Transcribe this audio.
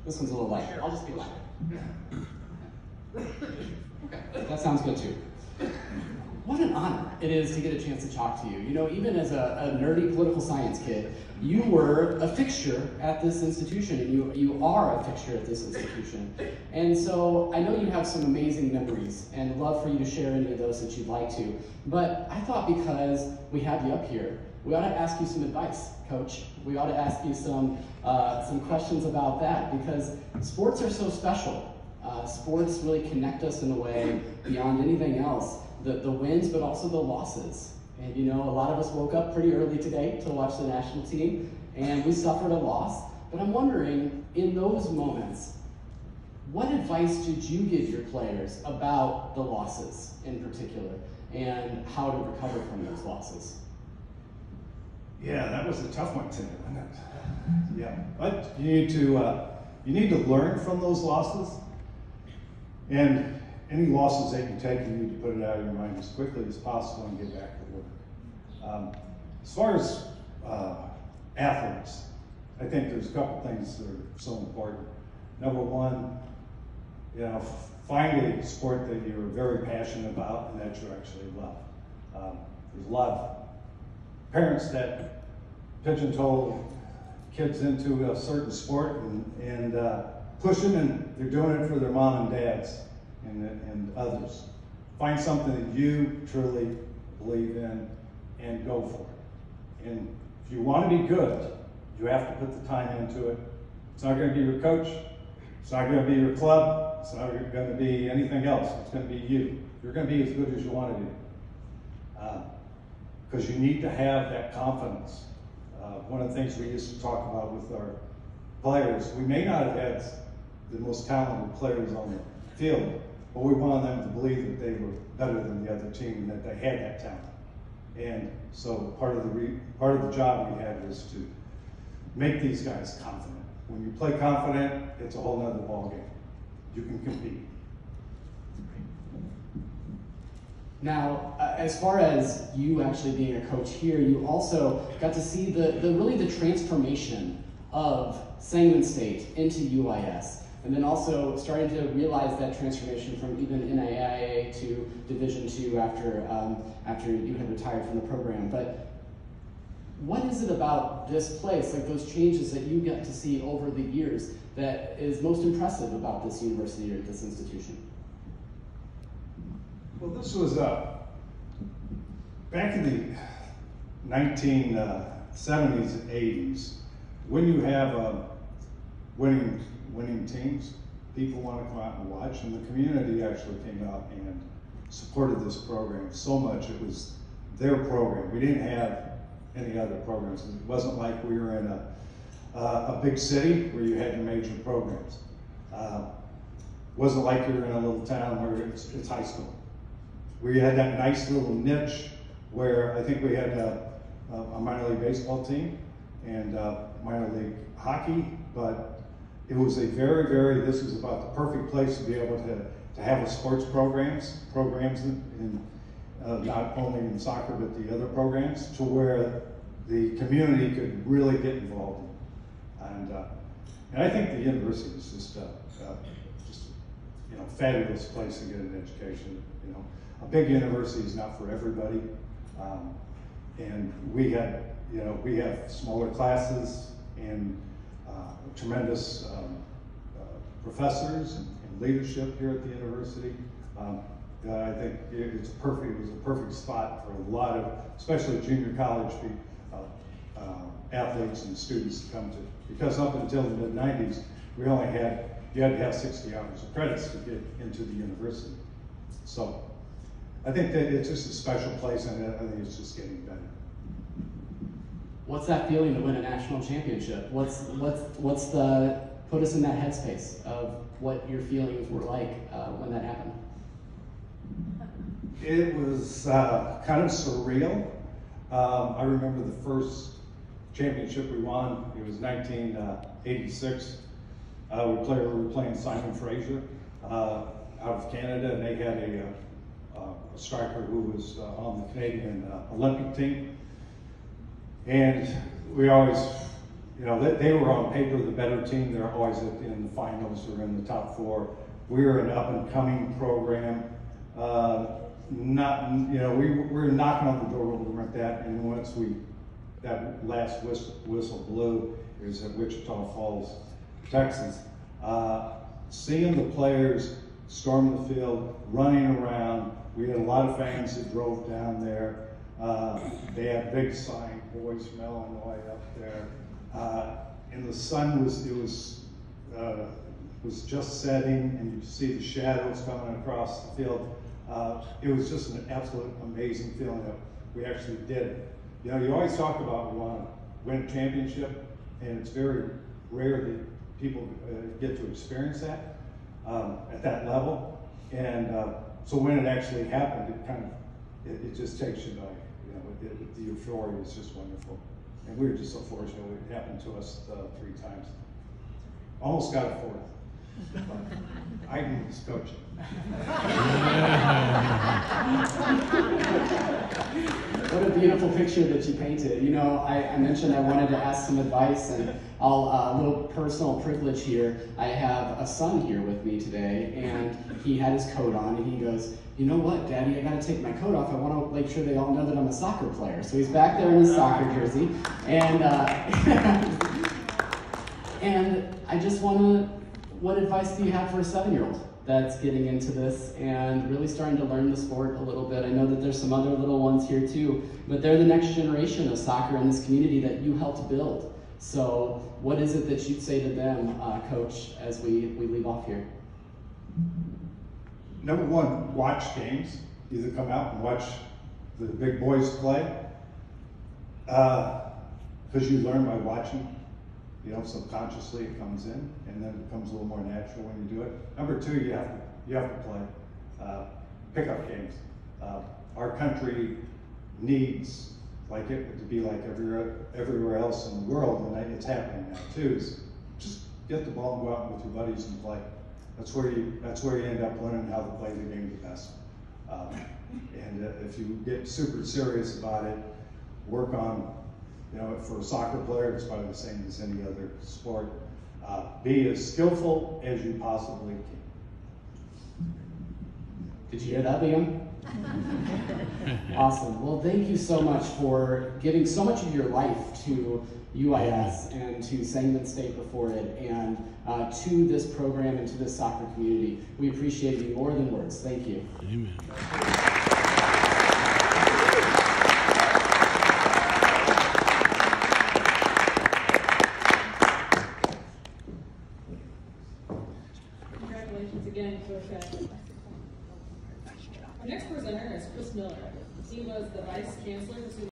This one's a little light. I'll just be light. Okay, that sounds good too. What an honor it is to get a chance to talk to you. You know, even as a nerdy political science kid, you were a fixture at this institution, and you are a fixture at this institution. And so I know you have some amazing memories, and I'd love for you to share any of those that you'd like to. But I thought because we have you up here, we ought to ask you some advice, Coach. We ought to ask you some questions about that, because sports are so special. Sports really connect us in a way beyond anything else. The wins, but also the losses. And you know, a lot of us woke up pretty early today to watch the national team, and we suffered a loss. But I'm wondering, in those moments, what advice did you give your players about the losses in particular, and how to recover from those losses? Yeah, that was a tough one today, wasn't it? Yeah, but you need to learn from those losses, and any losses that you take, you need to put it out of your mind as quickly as possible and get back to work. As far as athletes, I think there's a couple things that are so important. Number one, you know, find a sport that you're very passionate about and that you actually love. There's a lot of parents that pigeonhole kids into a certain sport and push them, and they're doing it for their mom and dads and others. Find something that you truly believe in and go for it. And if you want to be good, you have to put the time into it. It's not going to be your coach. It's not going to be your club. It's not going to be anything else. It's going to be you. You're going to be as good as you want to be. Because you need to have that confidence. One of the things we used to talk about with our players, we may not have had the most talented players on the field, but we wanted them to believe that they were better than the other team and that they had that talent. And so part of the job we had was to make these guys confident. When you play confident, it's a whole nother ballgame. You can compete. Now, as far as you actually being a coach here, you also got to see the transformation of Sangamon State into UIS, and then also starting to realize that transformation from even NAIA to Division II after you had retired from the program. But what is it about this place, like those changes that you get to see over the years, that is most impressive about this university or this institution? Well, this was back in the 1970s and 80s. When you have winning teams, people want to come out and watch, and the community actually came out and supported this program so much. It was their program. We didn't have any other programs. It wasn't like we were in a big city where you had your major programs. It wasn't like you were in a little town where it's high school. We had that nice little niche where I think we had a minor league baseball team and minor league hockey, but it was a this was about the perfect place to be able to have a sports programs in not only in soccer but the other programs, to where the community could really get involved in. And I think the university is just fabulous place to get an education. You know, a big university is not for everybody, and we have smaller classes and tremendous professors and leadership here at the university. I think it was a perfect spot for a lot of, especially junior college athletes and students to come to. Because up until the mid-90s, you had to have 60 hours of credits to get into the university. So I think that it's just a special place, and I think it's just getting better. What's that feeling to win a national championship? What's the, put us in that headspace of what your feelings were like when that happened? It was kind of surreal. I remember the first championship we won. It was 1986. We were playing Simon Fraser out of Canada, and they had a striker who was on the Canadian Olympic team. And we always, you know, they were on paper the better team. They're always in the finals or in the top 4. We were an up-and-coming program. You know, we were knocking on the door when we weren't that, and once that last whistle blew, it was at Wichita Falls, Texas. Seeing the players storm the field, running around, we had a lot of fans that drove down there. They had big sign, "Boys from Illinois" up there. And the sun was just setting, and you could see the shadows coming across the field. It was just an absolute amazing feeling that we actually did. You know, you always talk about we want to win a championship, and it's very rare that people get to experience that at that level. And so when it actually happened, it just takes you by, you know, the euphoria is just wonderful. And we were just so fortunate. It happened to us 3 times. Almost got a 4th. I can just coach it. What a beautiful picture that you painted. You know, I mentioned I wanted to ask some advice, and a little personal privilege here. I have a son here with me today, and he had his coat on, and he goes, "You know what, Daddy, I gotta take my coat off. I want to make sure they all know that I'm a soccer player." So he's back there in his soccer jersey, and and I just want to, what advice do you have for a 7-year-old that's getting into this and really starting to learn the sport a little bit? I know that there's some other little ones here too, but they're the next generation of soccer in this community that you helped build. So what is it that you'd say to them, Coach, as we leave off here? Number 1, watch games. Either come out and watch the big boys play, because you learn by watching. You know, subconsciously it comes in, and then it becomes a little more natural when you do it. Number 2, you have to play pickup games. Our country needs like it to be like everywhere else in the world, and it's happening now too. Is just get the ball and go out with your buddies and play. That's where you end up learning how to play the game the best. And if you get super serious about it, work on. You know, for a soccer player, it's probably the same as any other sport. Be as skillful as you possibly can. Did you hear that, Liam? Awesome. Well, thank you so much for giving so much of your life to UIS and to Sangamon State before it, and to this program and to this soccer community. We appreciate you more than words. Thank you. Amen. Again, Coach. Our next presenter is Chris Miller. He was the Vice Chancellor